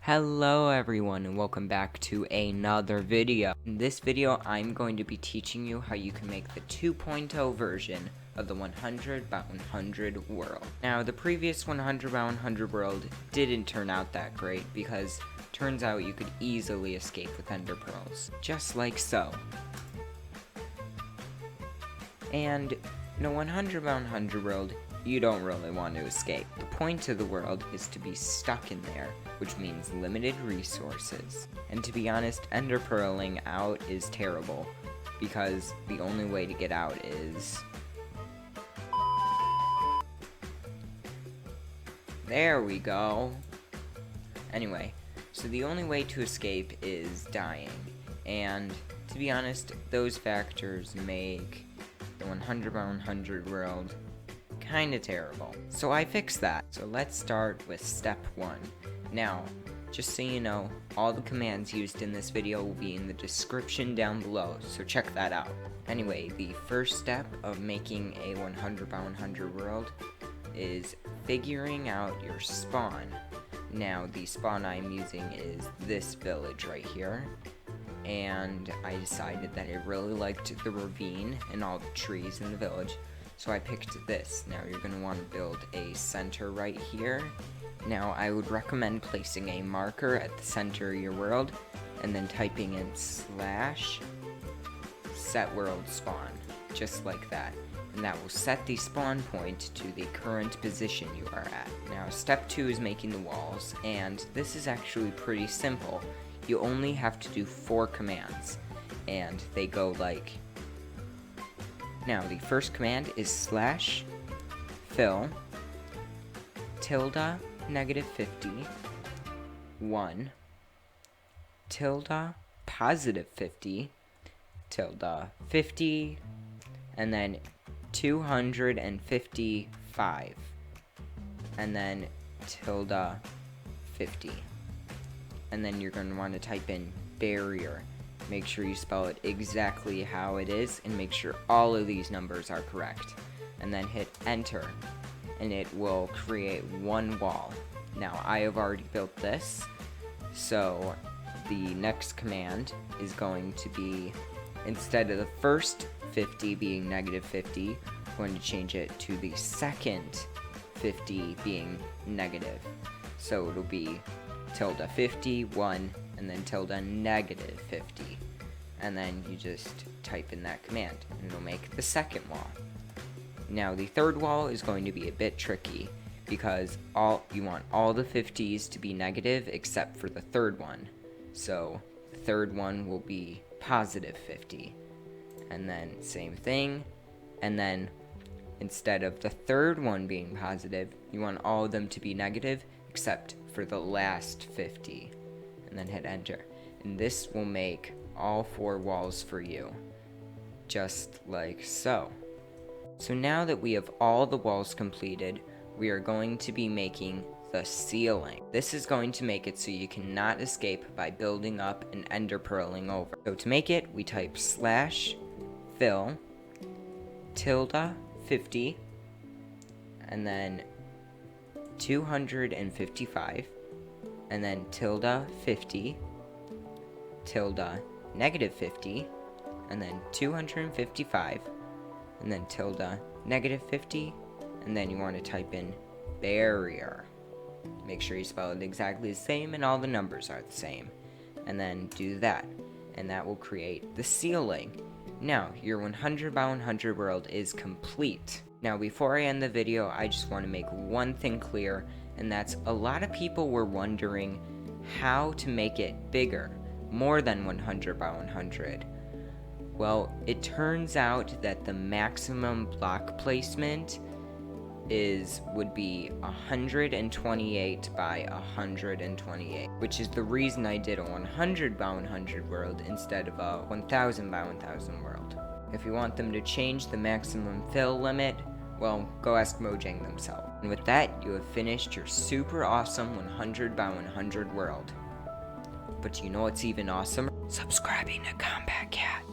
Hello everyone and welcome back to another video. In this video I'm going to be teaching you how you can make the 2.0 version of the 100 by 100 world. Now the previous 100 by 100 world didn't turn out that great because turns out you could easily escape with ender pearls, just like so. And in a 100 by 100 world, you don't really want to escape. The point of the world is to be stuck in there, which means limited resources. And to be honest, ender pearling out is terrible, because the only way to get out is... There we go. Anyway, so the only way to escape is dying. And to be honest, those factors make the 100 by 100 world kinda terrible. So I fixed that. So let's start with step 1. Now, just so you know, all the commands used in this video will be in the description down below, so check that out. Anyway, the first step of making a 100 by 100 world is figuring out your spawn. Now, the spawn I'm using is this village right here, and I decided that I really liked the ravine and all the trees in the village, so I picked this. Now you're going to want to build a center right here. Now I would recommend placing a marker at the center of your world and then typing in /setworldspawn, just like that. And that will set the spawn point to the current position you are at. Now step 2 is making the walls, and this is actually pretty simple. You only have to do 4 commands, and they go like... Now, the first command is /fill tilde -50 1 tilde +50 tilde 50 and then 255 and then tilde 50, and then you're going to want to type in barrier. Make sure you spell it exactly how it is, and make sure all of these numbers are correct. And then hit enter, and it will create one wall. Now, I have already built this, so the next command is going to be, instead of the first 50 being -50, I'm going to change it to the second 50 being negative. So it'll be tilde 50, 1, and then tilde -50, and then you just type in that command and it'll make the second wall. Now the third wall is going to be a bit tricky because you want all the 50s to be negative except for the third one. So the third one will be +50, and then same thing, and then instead of the third one being positive, you want all of them to be negative except for the last 50. And then hit enter, and this will make all 4 walls for you, just like so. So now that we have all the walls completed, we are going to be making the ceiling. This is going to make it so you cannot escape by building up and ender pearling over. So to make it, we type /fill tilde 50 and then 255 and then tilde 50 tilde -50 and then 255 and then tilde -50, and then you want to type in barrier. Make sure you spell it exactly the same and all the numbers are the same, and then do that, and that will create the ceiling. Now your 100 by 100 world is complete. Now before I end the video, I just want to make one thing clear, and that's a lot of people were wondering how to make it bigger, more than 100 by 100. Well, it turns out that the maximum block placement would be 128 by 128, which is the reason I did a 100 by 100 world instead of a 1000 by 1000 world. If you want them to change the maximum fill limit, well, go ask Mojang themselves. And with that, you have finished your super awesome 100 by 100 world. But you know what's even awesomer? Subscribing to CombatCat.